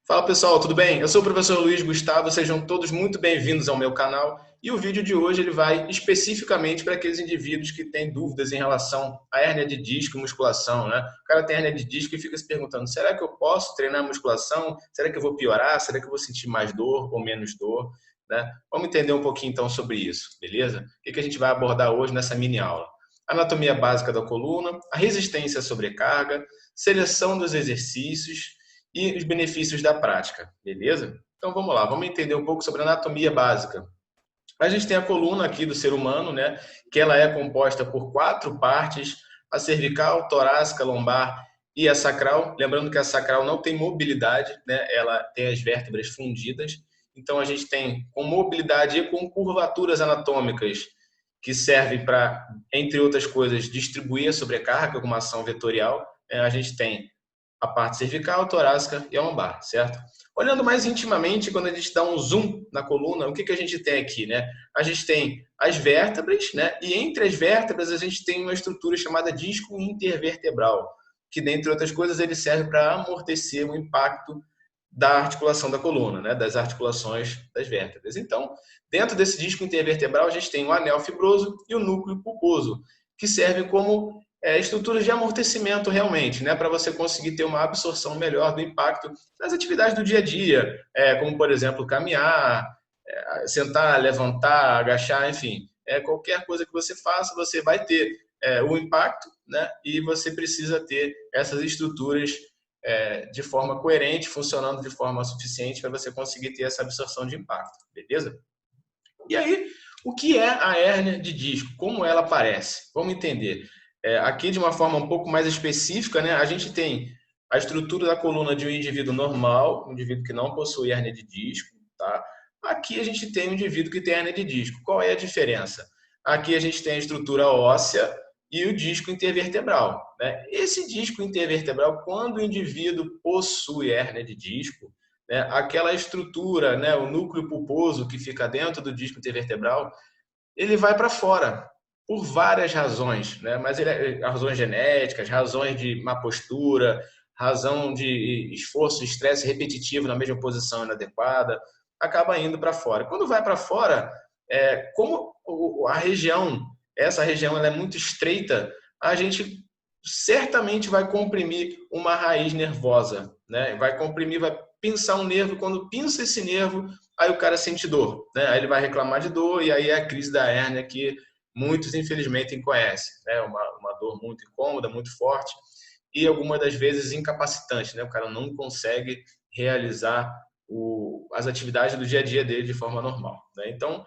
Fala pessoal, tudo bem? Eu sou o professor Luiz Gustavo, sejam todos muito bem-vindos ao meu canal. E o vídeo de hoje ele vai especificamente para aqueles indivíduos que têm dúvidas em relação à hérnia de disco e musculação, né? O cara tem hérnia de disco e fica se perguntando: será que eu posso treinar musculação? Será que eu vou piorar? Será que eu vou sentir mais dor ou menos dor? Né? Vamos entender um pouquinho então sobre isso, beleza? O que a gente vai abordar hoje nessa mini aula? Anatomia básica da coluna, a resistência à sobrecarga, seleção dos exercícios e os benefícios da prática, beleza? Então vamos lá, vamos entender um pouco sobre a anatomia básica. A gente tem a coluna aqui do ser humano, né? Que ela é composta por quatro partes: a cervical, torácica, lombar e a sacral. Lembrando que a sacral não tem mobilidade, né? Ela tem as vértebras fundidas. Então a gente tem com mobilidade e com curvaturas anatômicas que servem para, entre outras coisas, distribuir a sobrecarga com uma ação vetorial. A gente tem a parte cervical, torácica e a lombar, certo? Olhando mais intimamente, quando a gente dá um zoom na coluna, o que a gente tem aqui, né? A gente tem as vértebras, né? E entre as vértebras a gente tem uma estrutura chamada disco intervertebral, que dentre outras coisas ele serve para amortecer o impacto da articulação da coluna, né? Das articulações das vértebras. Então, dentro desse disco intervertebral a gente tem o anel fibroso e o núcleo pulposo, que servem como estruturas de amortecimento realmente, né, para você conseguir ter uma absorção melhor do impacto nas atividades do dia a dia, como por exemplo caminhar, sentar, levantar, agachar, enfim, qualquer coisa que você faça, você vai ter o impacto, né, e você precisa ter essas estruturas de forma coerente, funcionando de forma suficiente para você conseguir ter essa absorção de impacto, beleza? E aí, o que é a hérnia de disco? Como ela aparece? Vamos entender. Aqui, de uma forma um pouco mais específica, né, a gente tem a estrutura da coluna de um indivíduo normal, um indivíduo que não possui hérnia de disco. Tá? Aqui a gente tem um indivíduo que tem hérnia de disco. Qual é a diferença? Aqui a gente tem a estrutura óssea e o disco intervertebral. Né? Esse disco intervertebral, quando o indivíduo possui hérnia de disco, né, aquela estrutura, né, o núcleo pulposo que fica dentro do disco intervertebral, ele vai para fora por várias razões, né? Mas razões genéticas, razões de má postura, razão de esforço, estresse repetitivo na mesma posição inadequada, acaba indo para fora. Quando vai para fora, como a região, essa região ela é muito estreita, a gente certamente vai comprimir uma raiz nervosa, né? Vai comprimir, vai pinçar um nervo. Quando pinça esse nervo, aí o cara sente dor, né? Aí ele vai reclamar de dor e aí é a crise da hérnia que muitos infelizmente conhecem, né? Uma dor muito incômoda, muito forte e algumas das vezes incapacitante, né? O cara não consegue realizar as atividades do dia a dia dele de forma normal, né? Então,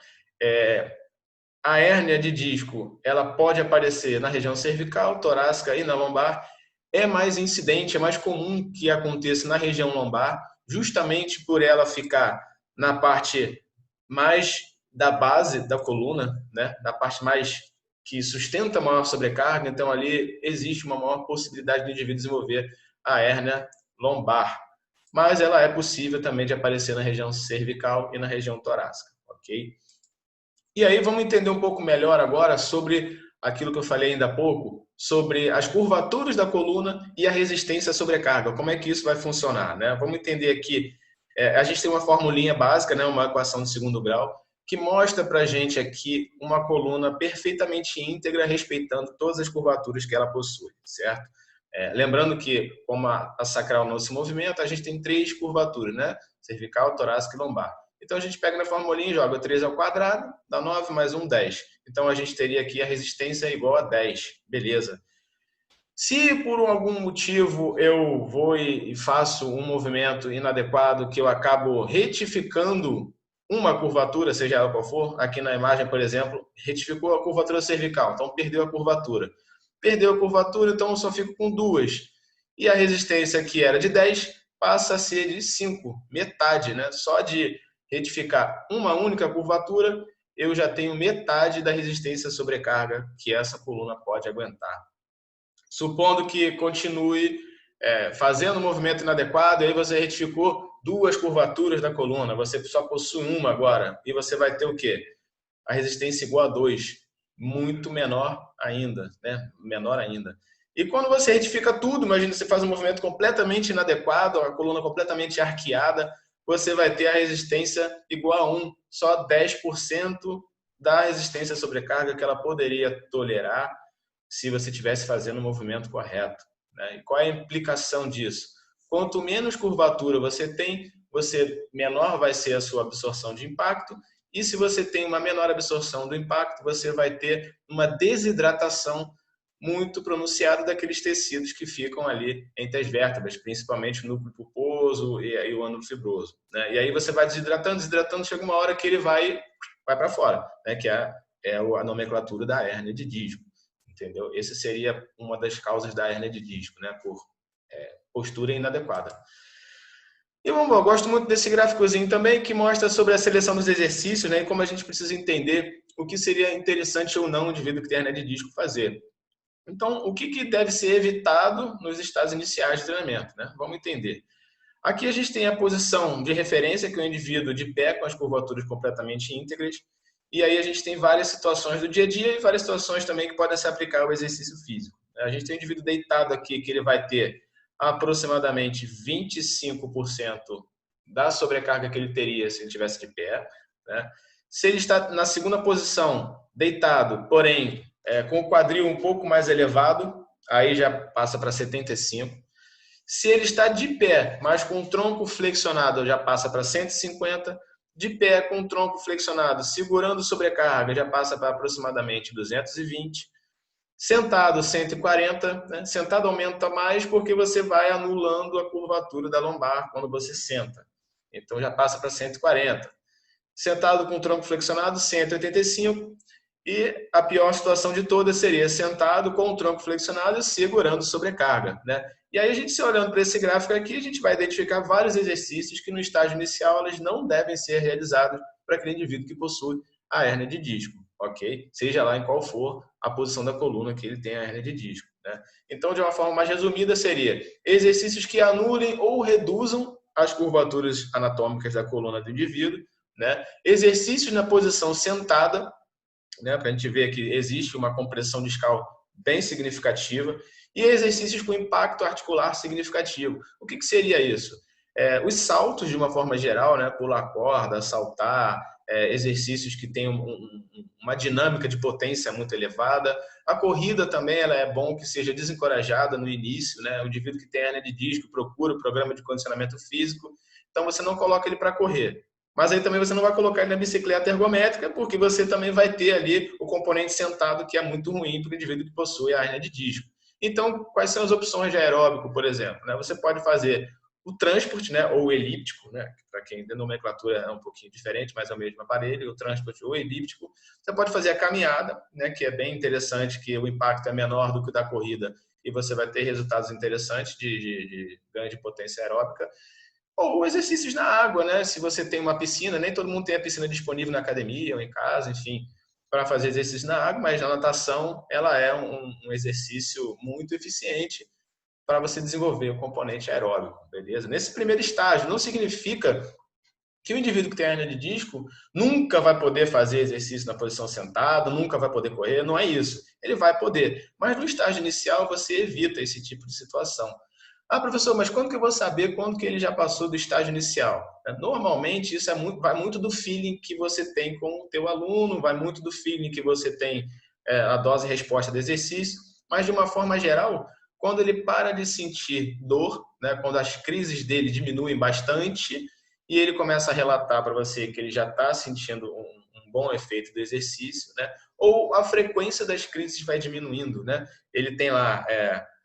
a hérnia de disco, ela pode aparecer na região cervical, torácica e na lombar. É mais incidente, é mais comum que aconteça na região lombar, justamente por ela ficar na parte mais da base da coluna, né? Da parte mais que sustenta a maior sobrecarga. Então, ali existe uma maior possibilidade do indivíduo desenvolver a hérnia lombar. Mas ela é possível também de aparecer na região cervical e na região torácica, ok? E aí vamos entender um pouco melhor agora sobre aquilo que eu falei ainda há pouco, sobre as curvaturas da coluna e a resistência à sobrecarga. Como é que isso vai funcionar, né? Vamos entender aqui. A gente tem uma formulinha básica, né, uma equação de segundo grau, que mostra para a gente aqui uma coluna perfeitamente íntegra, respeitando todas as curvaturas que ela possui, certo? Lembrando que, como a sacral não se movimenta, a gente tem três curvaturas, né? Cervical, torácica e lombar. Então a gente pega na formulinha e joga 3 ao quadrado, dá 9 mais 1, 10. Então a gente teria aqui a resistência igual a 10. Beleza. Se por algum motivo eu vou e faço um movimento inadequado que eu acabo retificando uma curvatura, seja ela qual for, aqui na imagem, por exemplo, retificou a curvatura cervical, então perdeu a curvatura. Perdeu a curvatura, então eu só fico com duas. E a resistência que era de 10 passa a ser de 5, metade, né? Só de retificar uma única curvatura, eu já tenho metade da resistência à sobrecarga que essa coluna pode aguentar. Supondo que continue fazendo um movimento inadequado, aí você retificou duas curvaturas da coluna, você só possui uma agora, e você vai ter o quê? A resistência igual a 2, muito menor ainda, né? Menor ainda. E quando você retifica tudo, imagina você faz um movimento completamente inadequado, a coluna completamente arqueada, você vai ter a resistência igual a 1, só 10% da resistência à sobrecarga que ela poderia tolerar se você estivesse fazendo o movimento correto, né? E qual é a implicação disso? Quanto menos curvatura você tem, menor vai ser a sua absorção de impacto, e se você tem uma menor absorção do impacto, você vai ter uma desidratação muito pronunciada daqueles tecidos que ficam ali entre as vértebras, principalmente o núcleo pulposo e o ânulo fibroso, né? E aí você vai desidratando, chega uma hora que ele vai para fora, né? Que é a nomenclatura da hérnia de disco, entendeu? Essa seria uma das causas da hérnia de disco, né? Por postura inadequada. E vamos, eu gosto muito desse gráficozinho também, que mostra sobre a seleção dos exercícios, né? E como a gente precisa entender o que seria interessante ou não o indivíduo que tem hérnia de disco fazer. Então, o que deve ser evitado nos estágios iniciais de treinamento, né? Vamos entender. Aqui a gente tem a posição de referência, que é o indivíduo de pé com as curvaturas completamente íntegras. E aí a gente tem várias situações do dia a dia e várias situações também que podem se aplicar ao exercício físico. A gente tem o indivíduo deitado aqui, que ele vai ter aproximadamente 25% da sobrecarga que ele teria se ele estivesse de pé, né? Se ele está na segunda posição, deitado, porém com o quadril um pouco mais elevado, aí já passa para 75%. Se ele está de pé, mas com o tronco flexionado, já passa para 150%. De pé com o tronco flexionado, segurando sobrecarga, já passa para aproximadamente 220%. Sentado, 140%. Né? Sentado aumenta mais porque você vai anulando a curvatura da lombar quando você senta. Então já passa para 140%. Sentado com o tronco flexionado, 185%. E a pior situação de todas seria sentado com o tronco flexionado e segurando sobrecarga, né? E aí a gente, se olhando para esse gráfico aqui, a gente vai identificar vários exercícios que no estágio inicial eles não devem ser realizados para aquele indivíduo que possui a hérnia de disco, ok? Seja lá em qual for a posição da coluna que ele tem a hérnia de disco, né? Então, de uma forma mais resumida, seria exercícios que anulem ou reduzam as curvaturas anatômicas da coluna do indivíduo, né? Exercícios na posição sentada, né, para a gente ver que existe uma compressão discal bem significativa, e exercícios com impacto articular significativo. O que seria isso? Os saltos, de uma forma geral, né, pular corda, saltar, exercícios que têm uma dinâmica de potência muito elevada. A corrida também ela é bom que seja desencorajada no início, né? O indivíduo que tem hérnia de disco procura o programa de condicionamento físico, então você não coloca ele para correr. Mas aí também você não vai colocar ele na bicicleta ergométrica, porque você também vai ter ali o componente sentado, que é muito ruim para o indivíduo que possui a hérnia de disco. Então, quais são as opções de aeróbico, por exemplo? Você pode fazer o transport, né, ou o elíptico, né, para quem a nomenclatura é um pouquinho diferente, mas é o mesmo aparelho, o transport ou o elíptico. Você pode fazer a caminhada, né, que é bem interessante, que o impacto é menor do que o da corrida, e você vai ter resultados interessantes de ganho de potência aeróbica. Ou exercícios na água, né? Se você tem uma piscina, nem todo mundo tem a piscina disponível na academia ou em casa, enfim, para fazer exercício na água, mas a natação ela é um exercício muito eficiente para você desenvolver o componente aeróbico, beleza? Nesse primeiro estágio, não significa que o indivíduo que tem hérnia de disco nunca vai poder fazer exercício na posição sentada, nunca vai poder correr, não é isso. Ele vai poder, mas no estágio inicial você evita esse tipo de situação. Ah, professor, mas quando que eu vou saber quando que ele já passou do estágio inicial? Normalmente, isso vai muito do feeling que você tem com o teu aluno, vai muito do feeling que você tem a dose e resposta do exercício, mas de uma forma geral, quando ele para de sentir dor, né, quando as crises dele diminuem bastante e ele começa a relatar para você que ele já está sentindo um bom efeito do exercício, né, ou a frequência das crises vai diminuindo, né? Ele tem lá...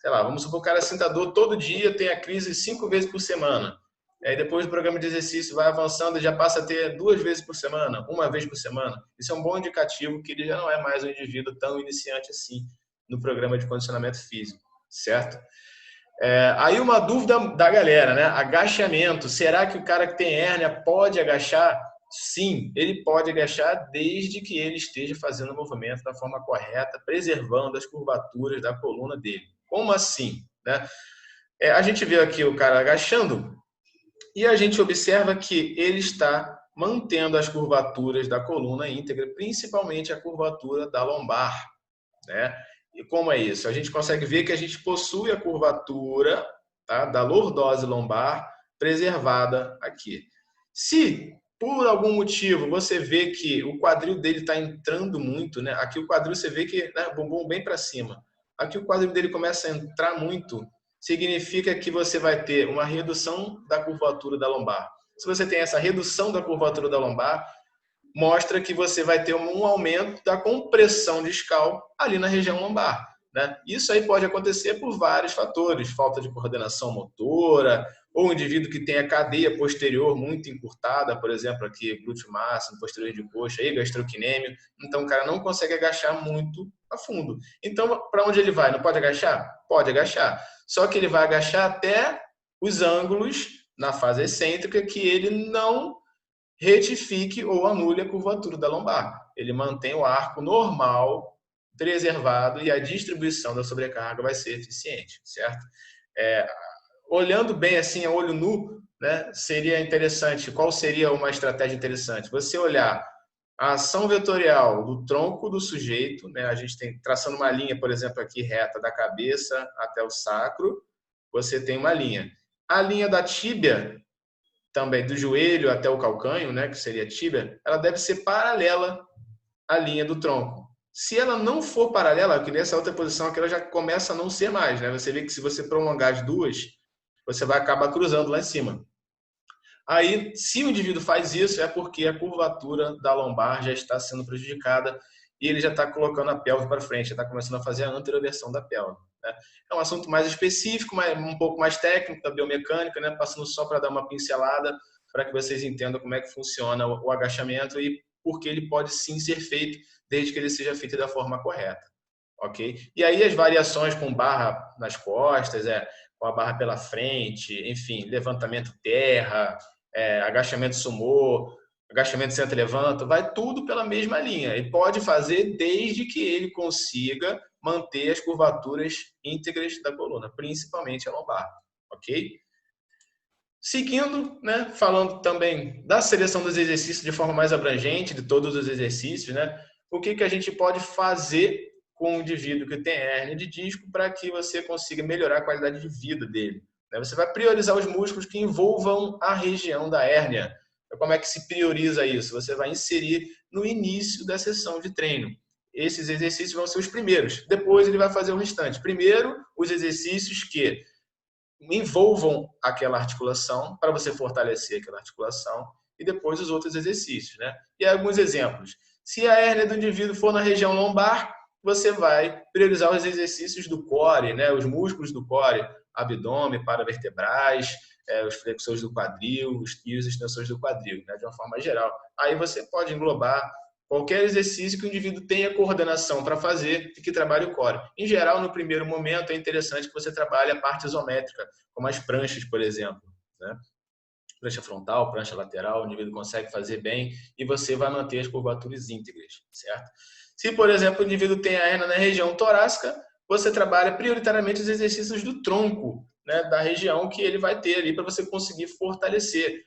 sei lá, vamos supor que o cara sinta dor todo dia, tem a crise 5 vezes por semana. Aí depois o programa de exercício vai avançando e já passa a ter 2 vezes por semana, 1 vez por semana. Isso é um bom indicativo que ele já não é mais um indivíduo tão iniciante assim no programa de condicionamento físico, certo? Aí uma dúvida da galera, né? Agachamento. Será que o cara que tem hérnia pode agachar? Sim, ele pode agachar desde que ele esteja fazendo o movimento da forma correta, preservando as curvaturas da coluna dele. Como assim? Né? A gente vê aqui o cara agachando e a gente observa que ele está mantendo as curvaturas da coluna íntegra, principalmente a curvatura da lombar, né? E como é isso? A gente consegue ver que a gente possui a curvatura, tá, da lordose lombar preservada aqui. Se por algum motivo você vê que o quadril dele está entrando muito, né? Aqui o quadril você vê que, né, bumbum bem para cima. Aqui o quadril dele começa a entrar muito, significa que você vai ter uma redução da curvatura da lombar. Se você tem essa redução da curvatura da lombar, mostra que você vai ter um aumento da compressão discal ali na região lombar, né? Isso aí pode acontecer por vários fatores, falta de coordenação motora, ou um indivíduo que tem a cadeia posterior muito encurtada, por exemplo, aqui glúteo máximo, posterior de coxa, aí gastrocnêmio, então o cara não consegue agachar muito a fundo. Então, para onde ele vai? Não pode agachar? Pode agachar. Só que ele vai agachar até os ângulos na fase excêntrica que ele não retifique ou anule a curvatura da lombar. Ele mantém o arco normal, preservado, e a distribuição da sobrecarga vai ser eficiente, certo? Olhando bem assim a olho nu, né, seria interessante, qual seria uma estratégia interessante? Você olhar a ação vetorial do tronco do sujeito, né, a gente tem traçando uma linha, por exemplo, aqui reta da cabeça até o sacro, você tem uma linha. A linha da tíbia, também do joelho até o calcanho, né, que seria a tíbia, ela deve ser paralela à linha do tronco. Se ela não for paralela, que nessa outra posição aqui ela já começa a não ser mais, né? Você vê que se você prolongar as duas, você vai acabar cruzando lá em cima. Aí, se o indivíduo faz isso, é porque a curvatura da lombar já está sendo prejudicada e ele já está colocando a pelve para frente, já está começando a fazer a anteroversão da pelve, né? É um assunto mais específico, mas um pouco mais técnico da biomecânica, né? Passando só para dar uma pincelada para que vocês entendam como é que funciona o agachamento e por que ele pode sim ser feito, desde que ele seja feito da forma correta, ok? E aí as variações com barra nas costas, com a barra pela frente, enfim, levantamento terra, agachamento sumô, agachamento senta-levanta, vai tudo pela mesma linha. E pode fazer desde que ele consiga manter as curvaturas íntegras da coluna, principalmente a lombar, ok? Seguindo, né, falando também da seleção dos exercícios de forma mais abrangente, de todos os exercícios, né, o que a gente pode fazer com o indivíduo que tem hérnia de disco para que você consiga melhorar a qualidade de vida dele. Você vai priorizar os músculos que envolvam a região da hérnia. Como é que se prioriza isso? Você vai inserir no início da sessão de treino. Esses exercícios vão ser os primeiros. Depois ele vai fazer o restante. Primeiro, os exercícios que envolvam aquela articulação, para você fortalecer aquela articulação, e depois os outros exercícios, né? E alguns exemplos. Se a hérnia do indivíduo for na região lombar, você vai priorizar os exercícios do core, né? Os músculos do core, abdômen, paravertebrais, os flexores do quadril e os extensores do quadril, né? De uma forma geral. Aí você pode englobar qualquer exercício que o indivíduo tenha coordenação para fazer e que trabalhe o core. Em geral, no primeiro momento, é interessante que você trabalhe a parte isométrica, como as pranchas, por exemplo, né? Prancha frontal, prancha lateral, o indivíduo consegue fazer bem e você vai manter as curvaturas íntegras, certo? Se, por exemplo, o indivíduo tem a hérnia na região torácica, você trabalha prioritariamente os exercícios do tronco, né, da região que ele vai ter ali para você conseguir fortalecer.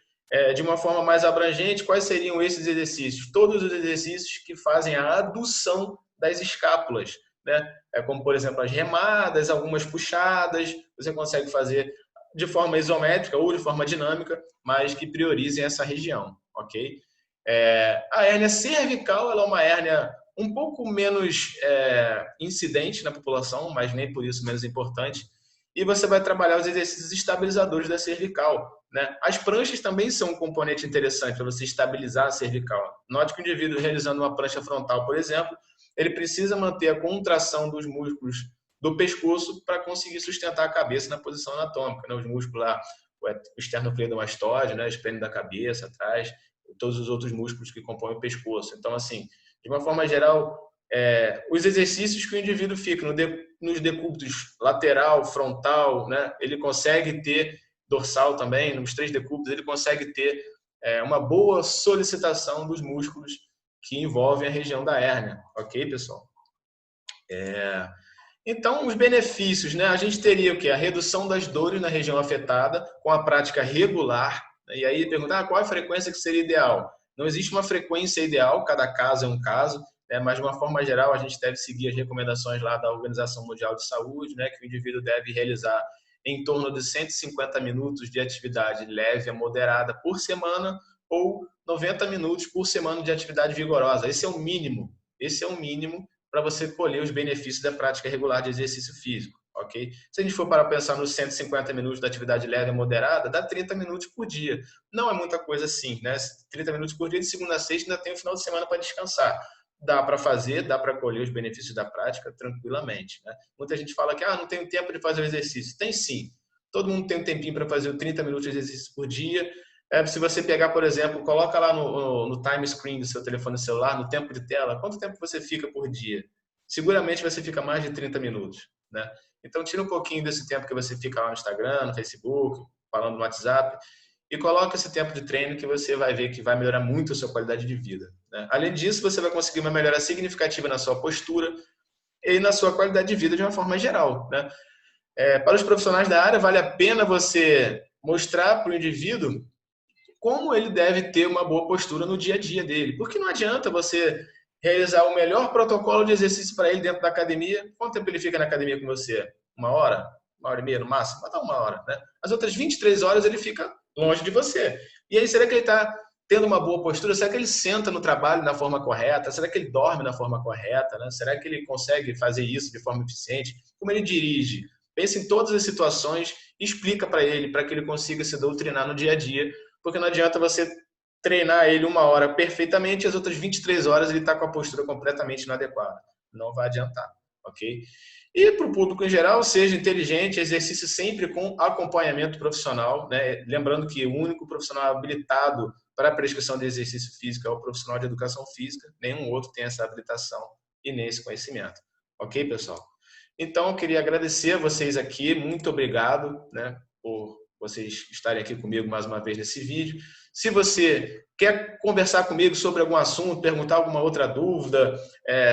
De uma forma mais abrangente, quais seriam esses exercícios? Todos os exercícios que fazem a adução das escápulas, né? Como, por exemplo, as remadas, algumas puxadas, você consegue fazer de forma isométrica ou de forma dinâmica, mas que priorizem essa região, ok? A hérnia cervical, ela é uma hérnia um pouco menos incidente na população, mas nem por isso menos importante, e você vai trabalhar os exercícios estabilizadores da cervical, né? As pranchas também são um componente interessante para você estabilizar a cervical. Note que o indivíduo realizando uma prancha frontal, por exemplo, ele precisa manter a contração dos músculos do pescoço para conseguir sustentar a cabeça na posição anatômica, né? Os músculos lá, o esternocleidomastoide, né? Espelho da cabeça, atrás, todos os outros músculos que compõem o pescoço. Então, assim, de uma forma geral, os exercícios que o indivíduo fica nos decúbitos lateral, frontal, né? Ele consegue ter dorsal também, nos 3 decúbitos, ele consegue ter uma boa solicitação dos músculos que envolvem a região da hérnia, ok, pessoal? Então, os benefícios, né? A gente teria o quê? A redução das dores na região afetada com a prática regular. E aí perguntar qual é a frequência que seria ideal. Não existe uma frequência ideal, cada caso é um caso. né? Mas de uma forma geral a gente deve seguir as recomendações lá da Organização Mundial de Saúde, né? Que o indivíduo deve realizar em torno de 150 minutos de atividade leve a moderada por semana ou 90 minutos por semana de atividade vigorosa. Esse é o mínimo. Esse é o mínimo para você colher os benefícios da prática regular de exercício físico, ok? Se a gente for para pensar nos 150 minutos da atividade leve e moderada, dá 30 minutos por dia. Não é muita coisa assim, né? 30 minutos por dia, de segunda a sexta, ainda tem o final de semana para descansar. Dá para fazer, dá para colher os benefícios da prática tranquilamente, né? Muita gente fala que não tem tempo de fazer o exercício. Tem sim. Todo mundo tem um tempinho para fazer 30 minutos de exercício por dia. Se você pegar, por exemplo, coloca lá no time screen do seu telefone celular, no tempo de tela, quanto tempo você fica por dia? Seguramente você fica mais de 30 minutos, né? Então, tira um pouquinho desse tempo que você fica lá no Instagram, no Facebook, falando no WhatsApp, e coloca esse tempo de treino que você vai ver que vai melhorar muito a sua qualidade de vida, né? Além disso, você vai conseguir uma melhora significativa na sua postura e na sua qualidade de vida de uma forma geral, né? Para os profissionais da área, vale a pena você mostrar para o indivíduo como ele deve ter uma boa postura no dia a dia dele. Porque não adianta você realizar o melhor protocolo de exercício para ele dentro da academia. Quanto tempo ele fica na academia com você? 1 hora? 1 hora e meia no máximo? Até 1 hora, né? As outras 23 horas ele fica longe de você. E aí, será que ele está tendo uma boa postura? Será que ele senta no trabalho da forma correta? Será que ele dorme da forma correta, né? Será que ele consegue fazer isso de forma eficiente? Como ele dirige? Pense em todas as situações e explica para ele, para que ele consiga se doutrinar no dia a dia, porque não adianta você treinar ele 1 hora perfeitamente e as outras 23 horas ele está com a postura completamente inadequada. Não vai adiantar, ok? E para o público em geral, seja inteligente, exercício sempre com acompanhamento profissional, né? Lembrando que o único profissional habilitado para a prescrição de exercício físico é o profissional de educação física, nenhum outro tem essa habilitação e nem esse conhecimento. Ok, pessoal? Então, eu queria agradecer a vocês aqui, muito obrigado, né, por vocês estarem aqui comigo mais uma vez nesse vídeo. Se você quer conversar comigo sobre algum assunto, perguntar alguma outra dúvida,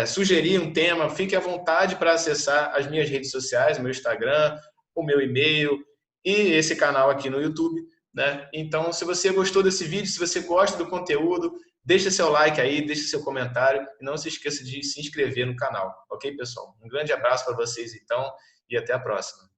sugerir um tema, fique à vontade para acessar as minhas redes sociais, o meu Instagram, o meu e-mail e esse canal aqui no YouTube, né? Então, se você gostou desse vídeo, se você gosta do conteúdo, deixa seu like aí, deixa seu comentário e não se esqueça de se inscrever no canal, ok, pessoal? Um grande abraço para vocês, então, e até a próxima.